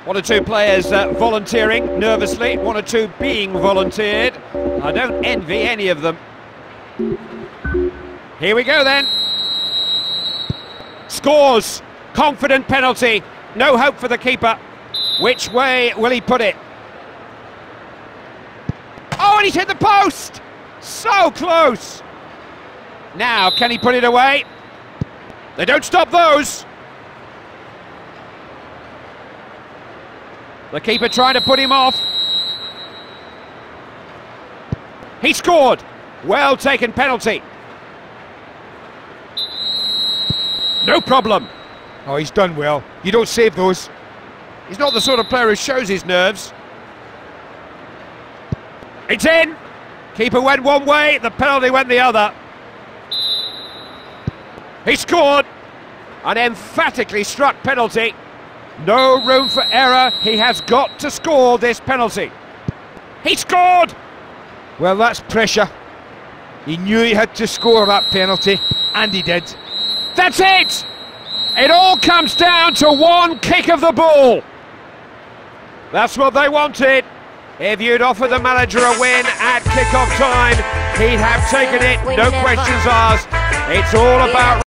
One or two players volunteering nervously, one or two being volunteered. I don't envy any of them. Here we go then. Scores. Confident penalty. No hope for the keeper. Which way will he put it? Oh, and he's hit the post! So close! Now, can he put it away? They don't stop those. The keeper trying to put him off. He scored. Well taken penalty. No problem. Oh, he's done well. You don't save those. He's not the sort of player who shows his nerves. It's in. Keeper went one way, the penalty went the other. He scored. An emphatically struck penalty. No room for error. He has got to score this penalty. He scored! Well, that's pressure. He knew he had to score that penalty, and he did. That's it! It all comes down to one kick of the ball. That's what they wanted. If you'd offered the manager a win at kick-off time, he'd have taken it, no questions asked. It's all about